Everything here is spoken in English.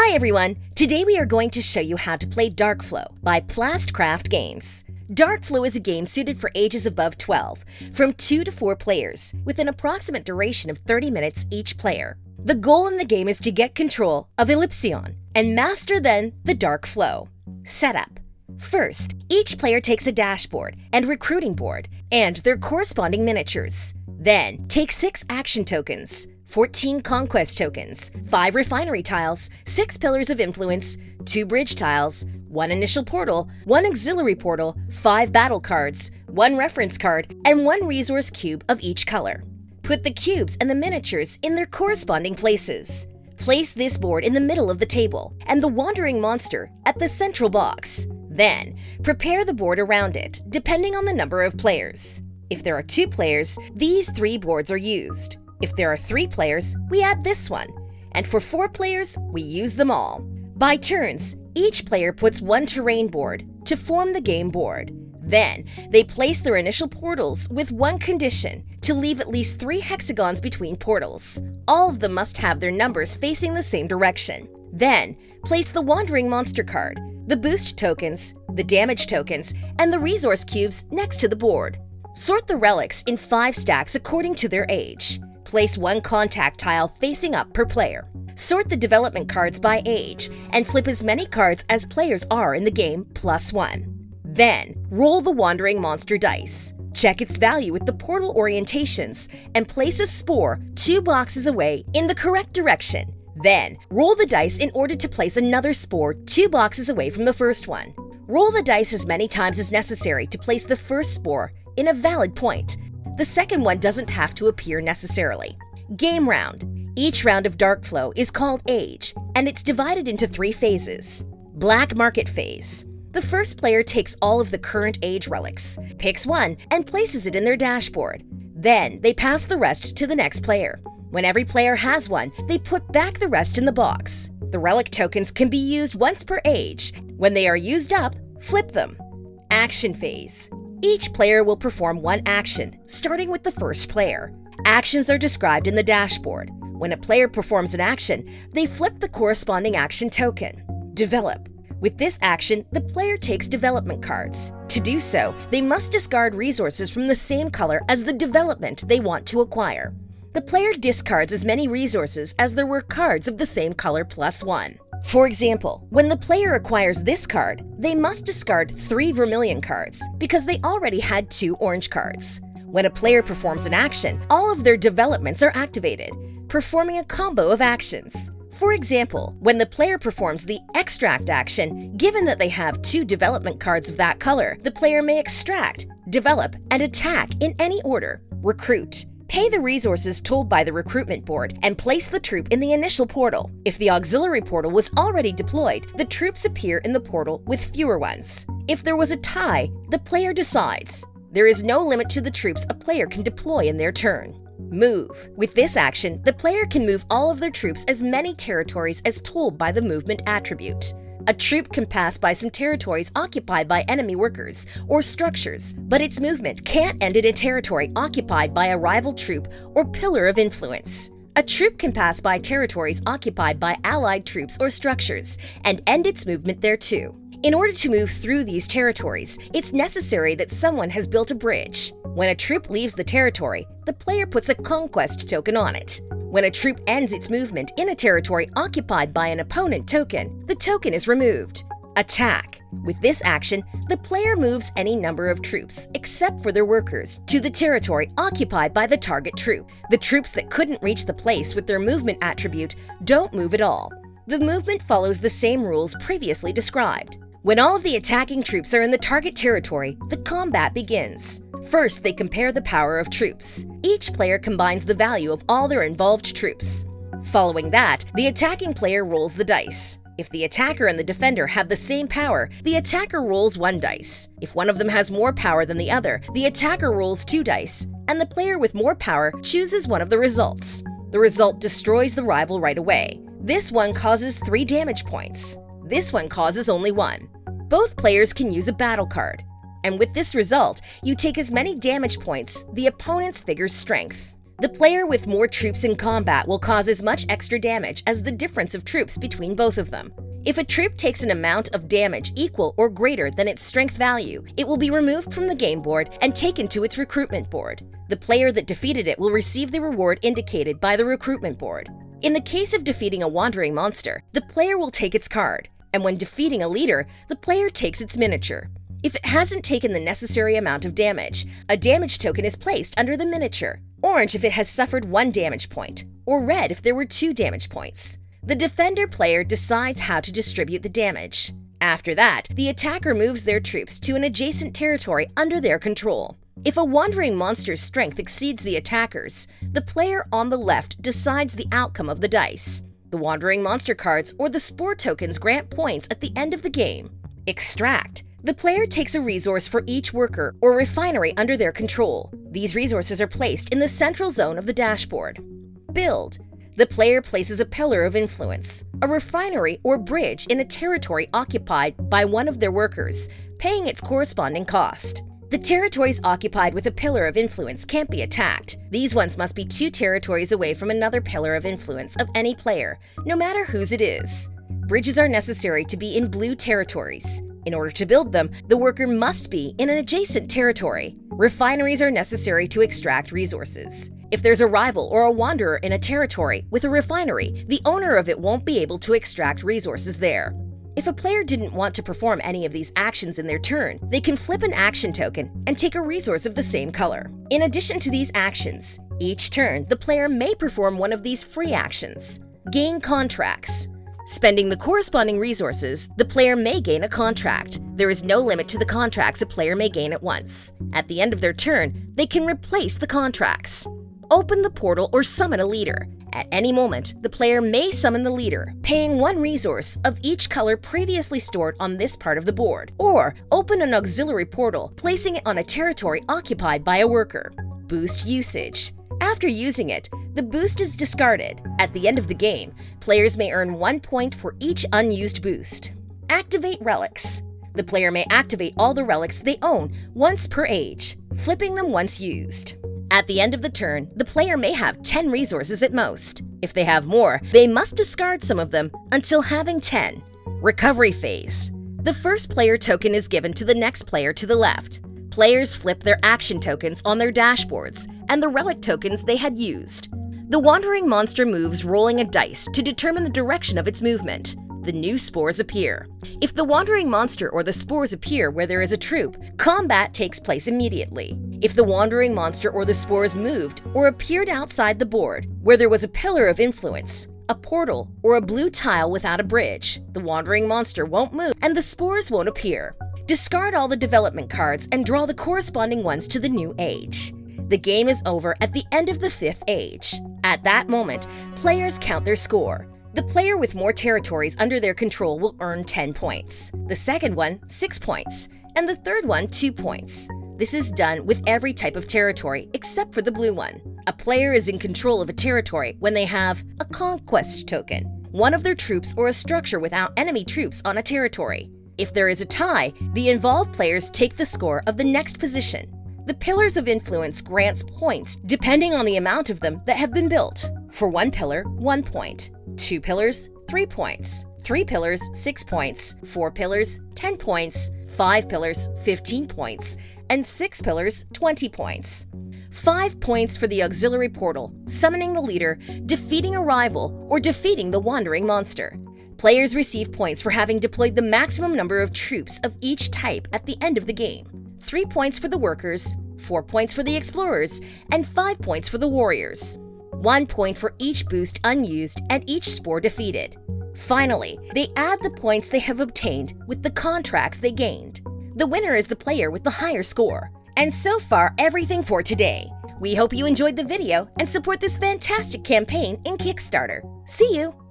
Hi everyone! Today we are going to show you how to play Dark Flow by Plast Craft Games. Dark Flow is a game suited for ages above 12, from 2 to 4 players, with an approximate duration of 30 minutes each player. The goal in the game is to get control of Ellipsion and master then the Dark Flow. Setup. First, each player takes a dashboard and recruiting board and their corresponding miniatures. Then, take 6 action tokens, 14 conquest tokens, 5 refinery tiles, 6 pillars of influence, 2 bridge tiles, 1 initial portal, 1 auxiliary portal, 5 battle cards, 1 reference card, and 1 resource cube of each color. Put the cubes and the miniatures in their corresponding places. Place this board in the middle of the table and the wandering monster at the central box. Then, prepare the board around it, depending on the number of players. If there are 2 players, these 3 boards are used. If there are 3 players, we add this one. And for 4 players, we use them all. By turns, each player puts 1 terrain board to form the game board. Then, they place their initial portals with 1 condition, to leave at least 3 hexagons between portals. All of them must have their numbers facing the same direction. Then, place the Wandering Monster card, the boost tokens, the damage tokens, and the resource cubes next to the board. Sort the relics in 5 stacks according to their age. Place 1 contact tile facing up per player. Sort the development cards by age and flip as many cards as players are in the game +1. Then, roll the Wandering Monster dice. Check its value with the portal orientations and place a spore 2 boxes away in the correct direction. Then, roll the dice in order to place another spore 2 boxes away from the first one. Roll the dice as many times as necessary to place the first spore in a valid point. The second one doesn't have to appear necessarily. Game round. Each round of Dark Flow is called Age, and it's divided into 3 phases. Black Market Phase. The first player takes all of the current age relics, picks one, and places it in their dashboard. Then, they pass the rest to the next player. When every player has one, they put back the rest in the box. The relic tokens can be used once per age. When they are used up, flip them. Action Phase. Each player will perform 1 action, starting with the first player. Actions are described in the dashboard. When a player performs an action, they flip the corresponding action token. Develop. With this action, the player takes development cards. To do so, they must discard resources from the same color as the development they want to acquire. The player discards as many resources as there were cards of the same color +1. For example, when the player acquires this card, they must discard 3 vermilion cards because they already had 2 orange cards. When a player performs an action, all of their developments are activated, performing a combo of actions. For example, when the player performs the extract action, given that they have 2 development cards of that color, the player may extract, develop, and attack in any order. Recruit. Pay the resources told by the recruitment board and place the troop in the initial portal. If the auxiliary portal was already deployed, the troops appear in the portal with fewer ones. If there was a tie, the player decides. There is no limit to the troops a player can deploy in their turn. Move. With this action, the player can move all of their troops as many territories as told by the movement attribute. A troop can pass by some territories occupied by enemy workers or structures, but its movement can't end in a territory occupied by a rival troop or pillar of influence. A troop can pass by territories occupied by allied troops or structures and end its movement there too. In order to move through these territories, it's necessary that someone has built a bridge. When a troop leaves the territory, the player puts a conquest token on it. When a troop ends its movement in a territory occupied by an opponent token, the token is removed. Attack. With this action, the player moves any number of troops, except for their workers, to the territory occupied by the target troop. The troops that couldn't reach the place with their movement attribute don't move at all. The movement follows the same rules previously described. When all of the attacking troops are in the target territory, the combat begins. First, they compare the power of troops. Each player combines the value of all their involved troops. Following that, the attacking player rolls the dice. If the attacker and the defender have the same power, the attacker rolls 1 dice. If one of them has more power than the other, the attacker rolls 2 dice, and the player with more power chooses one of the results. The result destroys the rival right away. This one causes 3 damage points. This one causes only 1. Both players can use a battle card. And with this result, you take as many damage points the opponent's figure's strength. The player with more troops in combat will cause as much extra damage as the difference of troops between both of them. If a troop takes an amount of damage equal or greater than its strength value, it will be removed from the game board and taken to its recruitment board. The player that defeated it will receive the reward indicated by the recruitment board. In the case of defeating a wandering monster, the player will take its card, and when defeating a leader, the player takes its miniature. If it hasn't taken the necessary amount of damage, a damage token is placed under the miniature. Orange if it has suffered 1 damage point, or red if there were 2 damage points. The defender player decides how to distribute the damage. After that, the attacker moves their troops to an adjacent territory under their control. If a wandering monster's strength exceeds the attacker's, the player on the left decides the outcome of the dice. The wandering monster cards or the spore tokens grant points at the end of the game. Extract. The player takes a resource for each worker or refinery under their control. These resources are placed in the central zone of the dashboard. Build. The player places a pillar of influence, a refinery or bridge in a territory occupied by one of their workers, paying its corresponding cost. The territories occupied with a pillar of influence can't be attacked. These ones must be 2 territories away from another pillar of influence of any player, no matter whose it is. Bridges are necessary to be in blue territories. In order to build them, the worker must be in an adjacent territory. Refineries are necessary to extract resources. If there's a rival or a wanderer in a territory with a refinery, the owner of it won't be able to extract resources there. If a player didn't want to perform any of these actions in their turn, they can flip an action token and take a resource of the same color. In addition to these actions, each turn the player may perform one of these free actions. Gain contracts. Spending the corresponding resources, the player may gain a contract. There is no limit to the contracts a player may gain at once. At the end of their turn, they can replace the contracts. Open the portal or summon a leader. At any moment, the player may summon the leader, paying 1 resource of each color previously stored on this part of the board, or open an auxiliary portal, placing it on a territory occupied by a worker. Boost usage. After using it, the boost is discarded. At the end of the game, players may earn 1 point for each unused boost. Activate relics. The player may activate all the relics they own once per age, flipping them once used. At the end of the turn, the player may have 10 resources at most. If they have more, they must discard some of them until having 10. Recovery phase. The first player token is given to the next player to the left. Players flip their action tokens on their dashboards and the relic tokens they had used. The wandering monster moves rolling a dice to determine the direction of its movement. The new spores appear. If the wandering monster or the spores appear where there is a troop, combat takes place immediately. If the wandering monster or the spores moved or appeared outside the board, where there was a pillar of influence, a portal, or a blue tile without a bridge, the wandering monster won't move and the spores won't appear. Discard all the development cards and draw the corresponding ones to the new age. The game is over at the end of the 5th age. At that moment, players count their score. The player with more territories under their control will earn 10 points, the second one 6 points, and the third one 2 points. This is done with every type of territory except for the blue one. A player is in control of a territory when they have a conquest token, one of their troops or a structure without enemy troops on a territory. If there is a tie, the involved players take the score of the next position. The pillars of influence grants points depending on the amount of them that have been built. For 1 pillar, 1 point. 2 pillars, 3 points. 3 pillars, 6 points. 4 pillars, 10 points. 5 pillars, 15 points. And 6 pillars, 20 points. 5 points for the auxiliary portal, summoning the leader, defeating a rival, or defeating the wandering monster. Players receive points for having deployed the maximum number of troops of each type at the end of the game. 3 points for the workers, 4 points for the explorers, and 5 points for the warriors. 1 point for each boost unused and each spore defeated. Finally, they add the points they have obtained with the contracts they gained. The winner is the player with the higher score. And so far, everything for today. We hope you enjoyed the video and support this fantastic campaign in Kickstarter. See you!